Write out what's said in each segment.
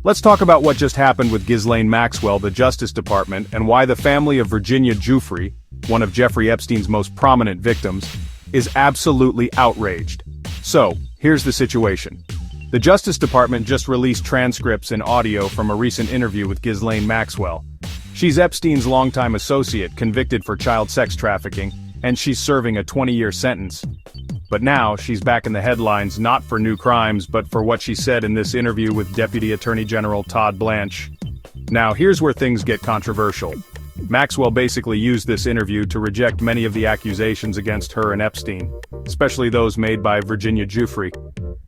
Let's talk about what just happened with Ghislaine Maxwell, the Justice Department, and why the family of Virginia Giuffre, one of Jeffrey Epstein's most prominent victims, is absolutely outraged. So, here's the situation. The Justice Department just released transcripts and audio from a recent interview with Ghislaine Maxwell. She's Epstein's longtime associate convicted for child sex trafficking, and she's serving a 20-year sentence. But now, she's back in the headlines not for new crimes but for what she said in this interview with Deputy Attorney General Todd Blanche. Now here's where things get controversial. Maxwell basically used this interview to reject many of the accusations against her and Epstein, especially those made by Virginia Giuffre.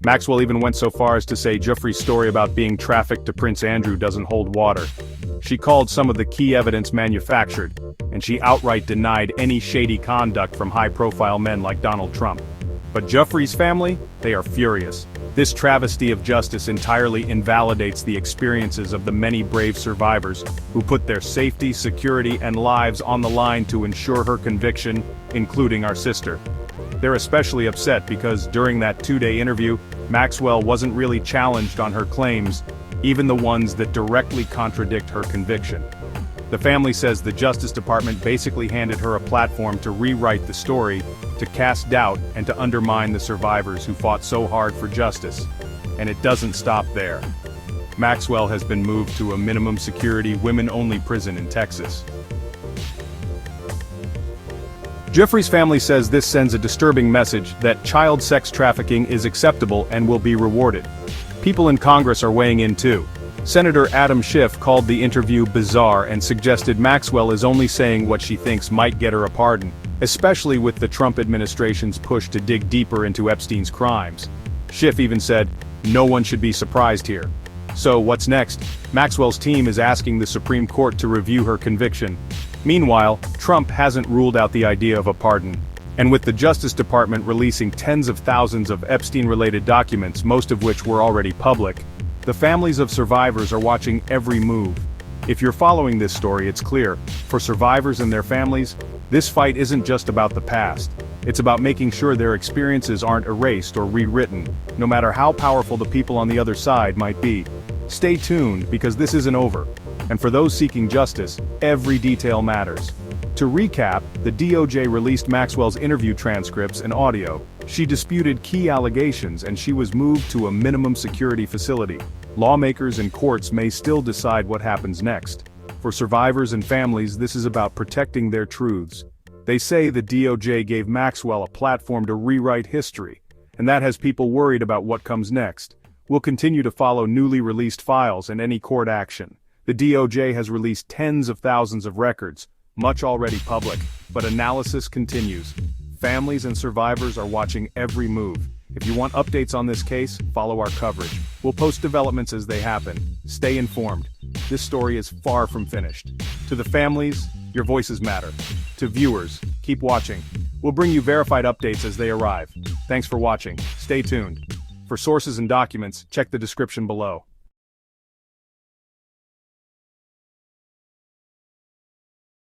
Maxwell even went so far as to say Giuffre's story about being trafficked to Prince Andrew doesn't hold water. She called some of the key evidence manufactured, and she outright denied any shady conduct from high-profile men like Donald Trump. But Giuffre's family, they are furious. This travesty of justice entirely invalidates the experiences of the many brave survivors who put their safety, security, and lives on the line to ensure her conviction, including our sister. They're especially upset because during that 2-day interview, Maxwell wasn't really challenged on her claims, even the ones that directly contradict her conviction. The family says the Justice Department basically handed her a platform to rewrite the story, to cast doubt and to undermine the survivors who fought so hard for justice. And it doesn't stop there. Maxwell has been moved to a minimum security women-only prison in Texas. Giuffre's family says this sends a disturbing message that child sex trafficking is acceptable and will be rewarded. People in Congress are weighing in too. Senator Adam Schiff called the interview bizarre and suggested Maxwell is only saying what she thinks might get her a pardon, especially with the Trump administration's push to dig deeper into Epstein's crimes. Schiff even said, "No one should be surprised here." So what's next? Maxwell's team is asking the Supreme Court to review her conviction. Meanwhile, Trump hasn't ruled out the idea of a pardon. And with the Justice Department releasing tens of thousands of Epstein-related documents, most of which were already public, the families of survivors are watching every move. If you're following this story, it's clear, for survivors and their families, this fight isn't just about the past. It's about making sure their experiences aren't erased or rewritten, no matter how powerful the people on the other side might be. Stay tuned, because this isn't over. And for those seeking justice, every detail matters. To recap, the DOJ released Maxwell's interview transcripts and audio. She disputed key allegations and she was moved to a minimum security facility. Lawmakers and courts may still decide what happens next. For survivors and families, this is about protecting their truths. They say the DOJ gave Maxwell a platform to rewrite history, and that has people worried about what comes next. We'll continue to follow newly released files and any court action. The DOJ has released tens of thousands of records, much already public, but analysis continues. Families and survivors are watching every move. If you want updates on this case, follow our coverage. We'll post developments as they happen. Stay informed. This story is far from finished. To the families, your voices matter. To viewers, keep watching. We'll bring you verified updates as they arrive. Thanks for watching. Stay tuned. For sources and documents, check the description below.